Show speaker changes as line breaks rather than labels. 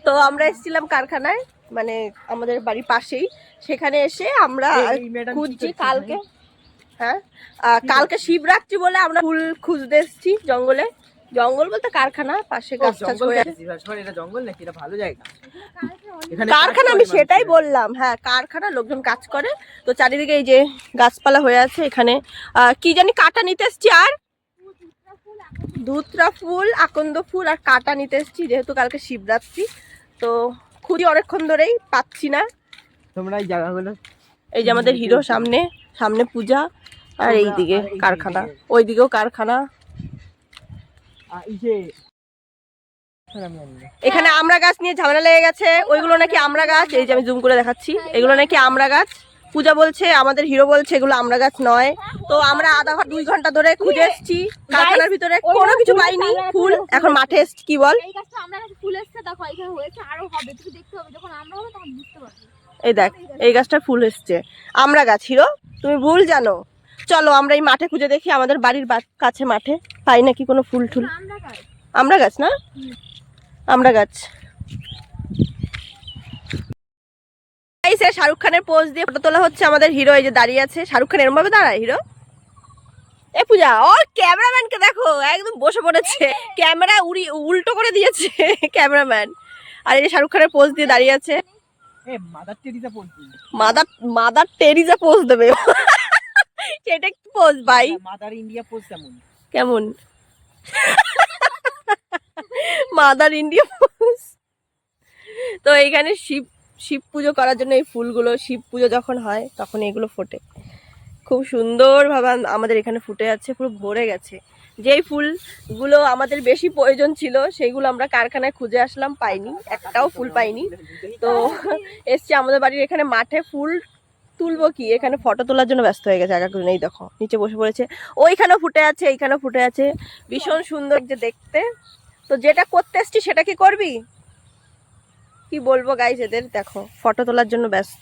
তো আমরা এসেছিলাম কারখানায়, মানে আমাদের বাড়ির পাশেই। সেখানে এসে আমরা খুঁজছি কালকে, হ্যাঁ কালকে শিবরাত্রি বলে আমরা ফুল খুঁজতে এসেছি জঙ্গলে। জঙ্গল বলতে কারখানা, পাশে গাছ টাছ হয়ে আছে।
এটা জঙ্গল নাকি? এটা ভালো জায়গা।
কারখানা, আমি সেটাই বললাম। হ্যাঁ কারখানা, লোকজন কাজ করে। তো চারিদিকে এই যে গাছপালা হয়ে আছে। এখানে কি জানি কাটা নিতে এসছি, আর ধুতরা ফুল, আকন্দ ফুল আর কাটা নিতে এসছি, যেহেতু কালকে শিবরাত্রি। তো খুঁজি অনেকক্ষণ ধরেই, পাচ্ছি না।
তোমরা এই জায়গাগুলো,
এই যে আমাদের হিরো সামনে, সামনে পূজা, আর এইদিকে কারখানা, ওইদিকেও কারখানা। এখানে আমড়া গাছ নিয়ে ঝামেলা লেগে গেছে। ওইগুলো নাকি আমড়া গাছ, এই যে আমি জুম করে দেখাচ্ছি, এগুলো নাকি আমড়া গাছ। পূজা বলছে, আমাদের হিরো বলছে এগুলো আমড়া গাছ নয়। তো আমরা আধা ঘন্টা 2 ঘন্টা ধরে খুঁজে এসেছি কারখানার ভিতরে, কোনো কিছু পাইনি। ফুল এখন মাঠে এসছি, কি বল? এই দেখ, এই গাছটা ফুল এসছে, আমড়া গাছ। হিরো তুমি ভুল জানো। চলো আমরা এই মাঠে খুঁজে দেখি, আমাদের বাড়ির কাছে মাঠে পাই নাকি কোনো ফুল টুল। আমড়া গাছ না, আমড়া গাছ। শাহরুখ খানের পোজ দিয়ে ফটো তোলা হচ্ছে। আমাদের হিরো এই যে দাঁড়িয়ে আছে। শাহরুখ খান এরম ভাবে দাঁড়ায় হিরো? এ পূজা, ওর ক্যামেরাম্যানকে দেখো, একদম বসে পড়েছে, ক্যামেরা উল্টো করে দিয়েছে ক্যামেরাম্যান। আর এই যে শাহরুখ খানের পোজ দিয়ে দাঁড়িয়ে আছে। মাদার টেরিজা পোজ দেবে সেটা কি পোজ ভাই?
মাদার ইন্ডিয়া পোজ
কেমন? Mother India pose. তো এইখানে শিব পুজো করার জন্য এই ফুলগুলো, শিব পুজো যখন হয় তখন এগুলো ফোটে। খুব সুন্দরভাবে আমাদের এখানে ফুটে আছে, পুরো ভরে গেছে। যেই ফুলগুলো আমাদের বেশি প্রয়োজন ছিল সেইগুলো আমরা কারখানায় খুঁজে আসলাম, পাইনি, একটাও ফুল পাইনি। তো এসছি আমাদের বাড়ির এখানে মাঠে, ফুল তুলবো কি, এখানে ফটো তোলার জন্য ব্যস্ত হয়ে গেছে। একা নেই, দেখো নিচে বসে পড়েছে। ওইখানেও ফুটে আছে, এইখানেও ফুটে আছে, ভীষণ সুন্দর যে দেখতে। তো যেটা করতে এসছি সেটা কি করবি? কি বলবো গাইস, এদের দেখো ফটো তোলার জন্য ব্যস্ত।